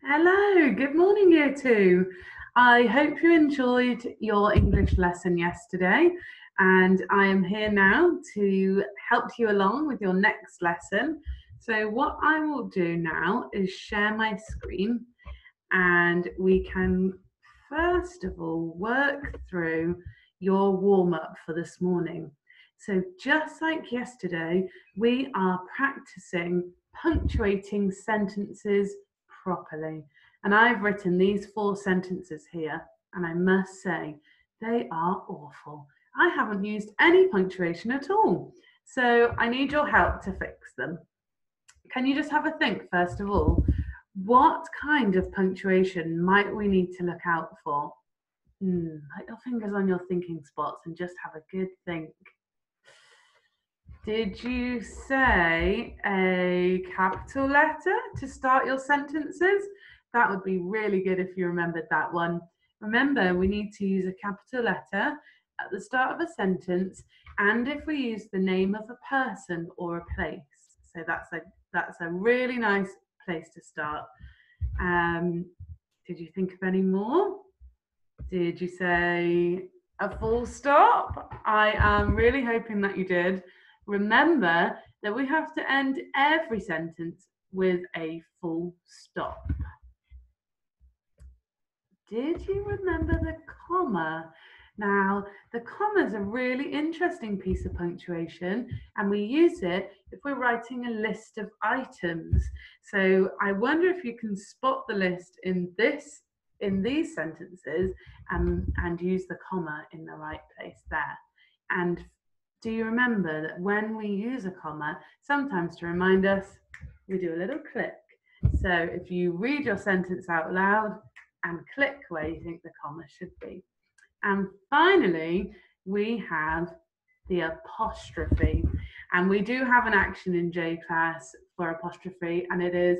Hello, good morning, Year 2. I hope you enjoyed your English lesson yesterday, and I am here now to help you along with your next lesson. So what I will do now is share my screen, and we can first of all work through your warm-up for this morning. So just like yesterday, we are practicing punctuating sentences properly. And I've written these 4 sentences here, and I must say, they are awful. I haven't used any punctuation at all. So I need your help to fix them. Can you just have a think, first of all? What kind of punctuation might we need to look out for? Put your fingers on your thinking spots and just have a good think. Did you say a capital letter to start your sentences? That would be really good if you remembered that one. Remember, we need to use a capital letter at the start of a sentence, and if we use the name of a person or a place. So that's a really nice place to start. Did you think of any more? Did you say a full stop? I am really hoping that you did. Remember that we have to end every sentence with a full stop. Did you remember the comma? Now, the comma is a really interesting piece of punctuation, and we use it if we're writing a list of items. So I wonder if you can spot the list in these sentences and use the comma in the right place there. And do you remember that when we use a comma, sometimes to remind us, we do a little click. So if you read your sentence out loud and click where you think the comma should be. And finally, we have the apostrophe. And we do have an action in J class for apostrophe, and it is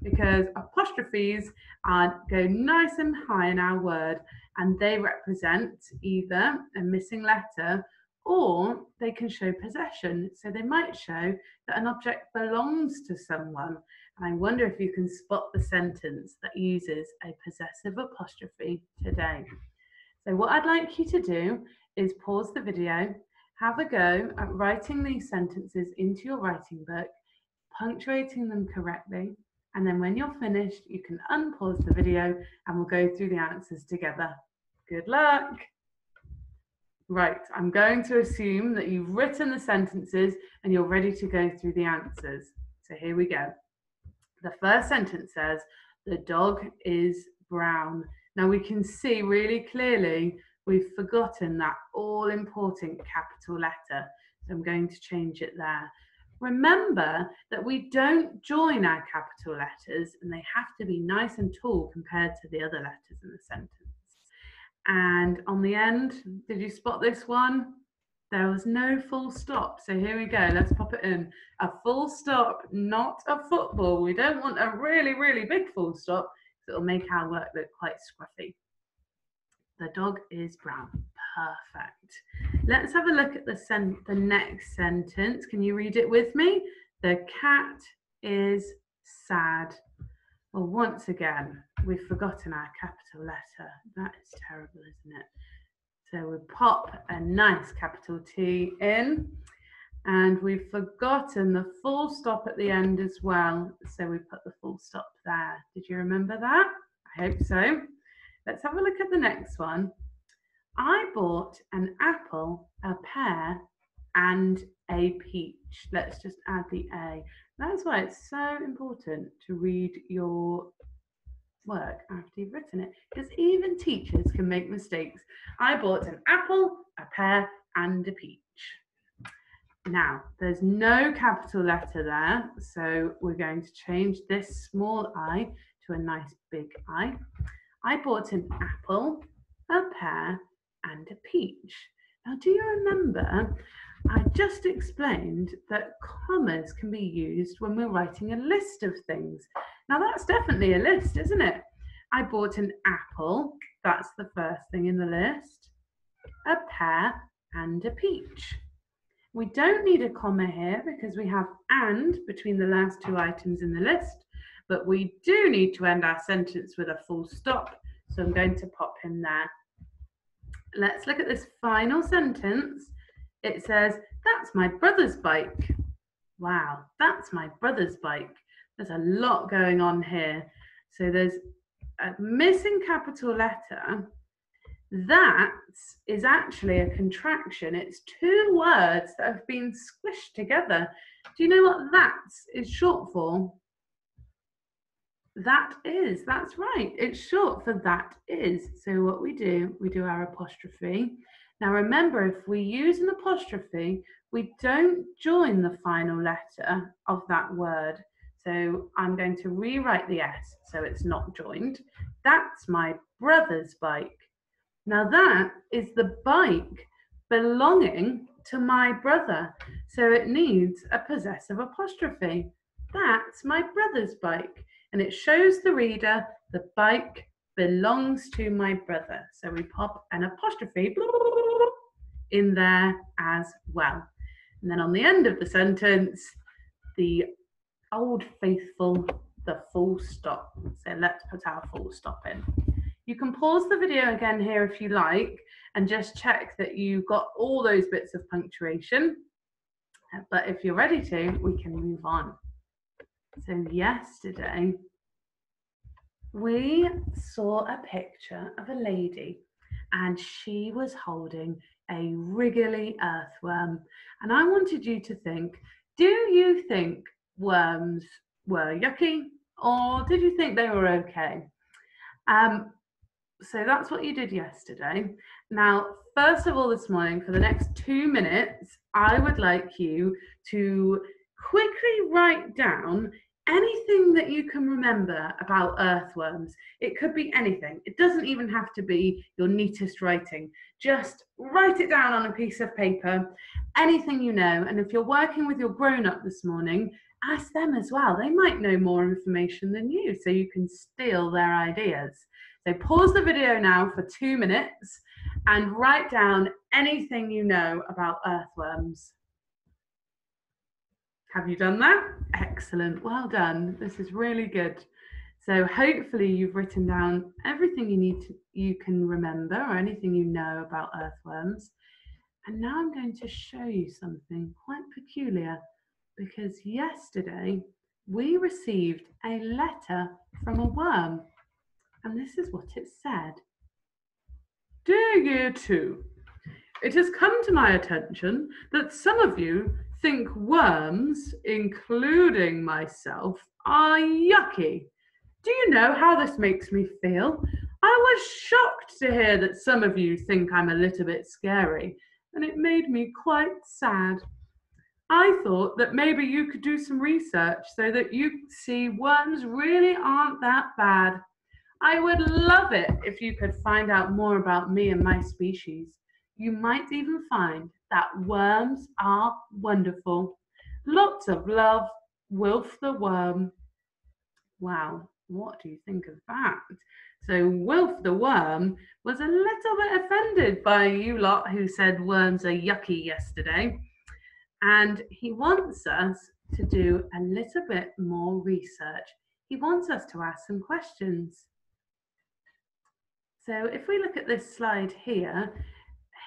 because apostrophes go nice and high in our word, and they represent either a missing letter or they can show possession. So they might show that an object belongs to someone. And I wonder if you can spot the sentence that uses a possessive apostrophe today. So what I'd like you to do is pause the video, have a go at writing these sentences into your writing book, punctuating them correctly, and then when you're finished, you can unpause the video and we'll go through the answers together. Good luck. Right, I'm going to assume that you've written the sentences and you're ready to go through the answers. So here we go. The first sentence says, the dog is brown. Now we can see really clearly we've forgotten that all-important capital letter. So I'm going to change it there. Remember that we don't join our capital letters, and they have to be nice and tall compared to the other letters in the sentence. And on the end, did you spot this one? There was no full stop. So here we go. Let's pop it in. A full stop, not a football. We don't want a really, really big full stop because it'll make our work look quite scruffy. The dog is brown. Perfect. Let's have a look at the next sentence. Can you read it with me? The cat is sad. Well, once again, we've forgotten our capital letter. That is terrible, isn't it? So we pop a nice capital T in, and we've forgotten the full stop at the end as well. So we put the full stop there. Did you remember that? I hope so. Let's have a look at the next one. I bought an apple, a pear, and a peach. Let's just add the A. That's why it's so important to read your work after you've written it, because even teachers can make mistakes. I bought an apple, a pear, and a peach. Now, there's no capital letter there, so we're going to change this small I to a nice big I. I bought an apple, a pear, and a peach. Now, do you remember I just explained that commas can be used when we're writing a list of things? Now, that's definitely a list, isn't it? I bought an apple, that's the first thing in the list, a pear, and a peach. We don't need a comma here because we have and between the last 2 items in the list, but we do need to end our sentence with a full stop. So I'm going to pop him there. Let's look at this final sentence. It says, that's my brother's bike. Wow, that's my brother's bike. There's a lot going on here. So there's a missing capital letter. That is actually a contraction. It's two words that have been squished together. Do you know what that is short for? That is, that's right. It's short for that is. So what we do our apostrophe. Now remember, if we use an apostrophe, we don't join the final letter of that word. So I'm going to rewrite the S so it's not joined. That's my brother's bike. Now that is the bike belonging to my brother. So it needs a possessive apostrophe. That's my brother's bike. And it shows the reader the bike belongs to my brother. So we pop an apostrophe in there as well. And then on the end of the sentence, the old faithful, the full stop. So let's put our full stop in. You can pause the video again here if you like and just check that you got all those bits of punctuation. But if you're ready to, we can move on. So yesterday, we saw a picture of a lady and she was holding a wriggly earthworm. And I wanted you to think, do you think worms were yucky or did you think they were okay? So that's what you did yesterday. Now, first of all, this morning, for the next 2 minutes, I would like you to quickly write down anything that you can remember about earthworms. It could be anything. It doesn't even have to be your neatest writing. Just write it down on a piece of paper, anything you know. And if you're working with your grown-up this morning, ask them as well. They might know more information than you, so you can steal their ideas. So pause the video now for 2 minutes and write down anything you know about earthworms. Have you done that? Excellent, well done. This is really good. So hopefully you've written down everything you can remember or anything you know about earthworms. And now I'm going to show you something quite peculiar because yesterday we received a letter from a worm. And this is what it said. Dear Year 2, it has come to my attention that some of you think worms, including myself, are yucky. Do you know how this makes me feel? I was shocked to hear that some of you think I'm a little bit scary, and it made me quite sad. I thought that maybe you could do some research so that you see worms really aren't that bad. I would love it if you could find out more about me and my species. You might even find that worms are wonderful. Lots of love, Wilf the Worm. Wow, what do you think of that? So Wilf the Worm was a little bit offended by you lot who said worms are yucky yesterday. And he wants us to do a little bit more research. He wants us to ask some questions. So if we look at this slide here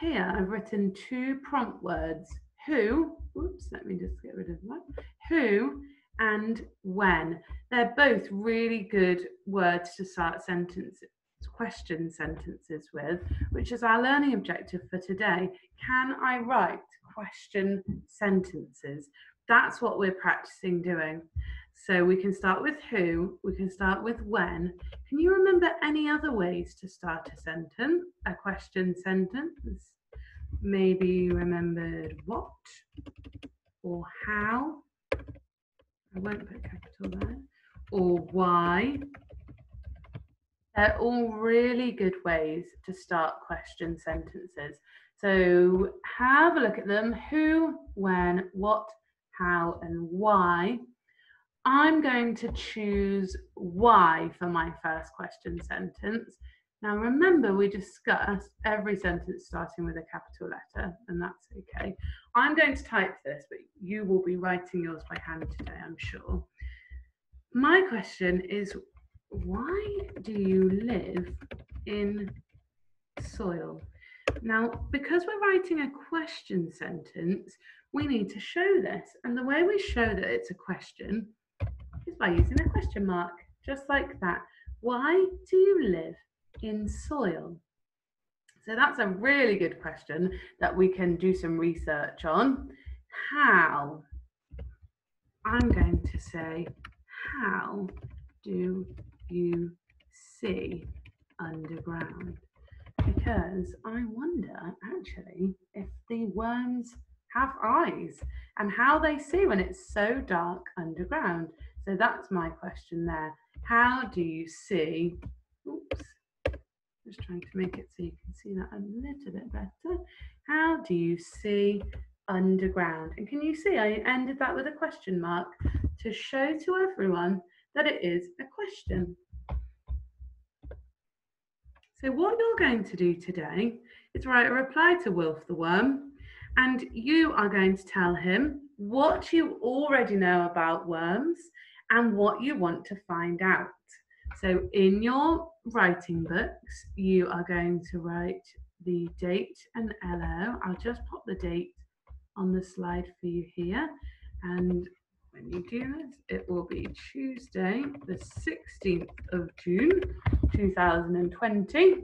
I've written 2 prompt words, who, oops, let me just get rid of that, who and when. They're both really good words to start sentences, question sentences with, which is our learning objective for today. Can I write question sentences? That's what we're practicing doing. So we can start with who, we can start with when. Can you remember any other ways to start a sentence, a question sentence? Maybe you remembered what or how. I won't put capital there. Or why. They're all really good ways to start question sentences. So have a look at them. Who, when, what, how, and why. I'm going to choose why for my first question sentence. Now remember, we discussed every sentence starting with a capital letter, and that's okay. I'm going to type this, but you will be writing yours by hand today, I'm sure. my question is, why do you live in soil? Now, because we're writing a question sentence, we need to show this. And the way we show that it's a question is by using a question mark, just like that. Why do you live in soil? So that's a really good question that we can do some research on. How? I'm going to say, how do you see underground? Because I wonder actually if the worms have eyes and how they see when it's so dark underground. So that's my question there. How do you see? Oops, just trying to make it so you can see that a little bit better. How do you see underground? And can you see I ended that with a question mark to show to everyone that it is a question. So what you're going to do today is write a reply to Wilf the Worm, and you are going to tell him what you already know about worms and what you want to find out. So in your writing books, you are going to write the date and LO. I'll just pop the date on the slide for you here. And when you do this, it will be Tuesday, the 16th of June, 2020.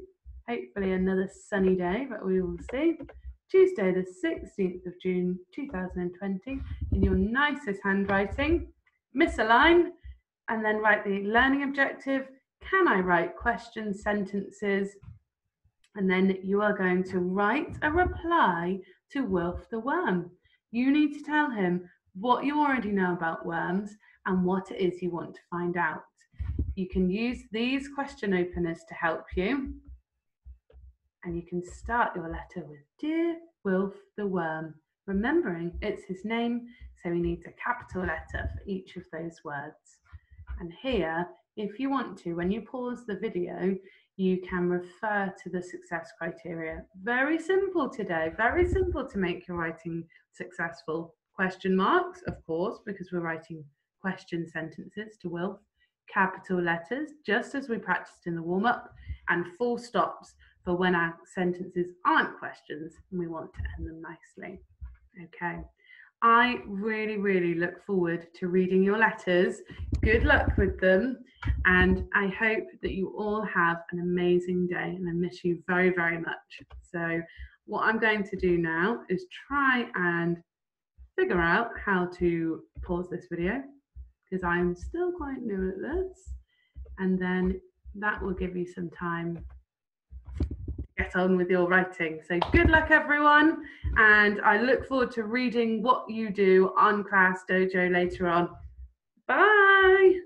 Hopefully another sunny day, but we will see. Tuesday, the 16th of June, 2020, in your nicest handwriting. Miss a line, and then write the learning objective. Can I write question sentences? And then you are going to write a reply to Wilf the Worm. You need to tell him what you already know about worms and what it is you want to find out. You can use these question openers to help you. And you can start your letter with Dear Wilf the Worm, remembering it's his name, so he needs a capital letter for each of those words. And here, if you want to, when you pause the video, you can refer to the success criteria. Very simple today, very simple to make your writing successful. Question marks, of course, because we're writing question sentences to Wilf. Capital letters, just as we practiced in the warm-up, and full stops for when our sentences aren't questions and we want to end them nicely. Okay. I really, really look forward to reading your letters. Good luck with them. And I hope that you all have an amazing day, and I miss you very, very much. So what I'm going to do now is try and figure out how to pause this video, because I'm still quite new at this. And then that will give you some time get on with your writing. So good luck everyone, and I look forward to reading what you do on Class Dojo later on. Bye.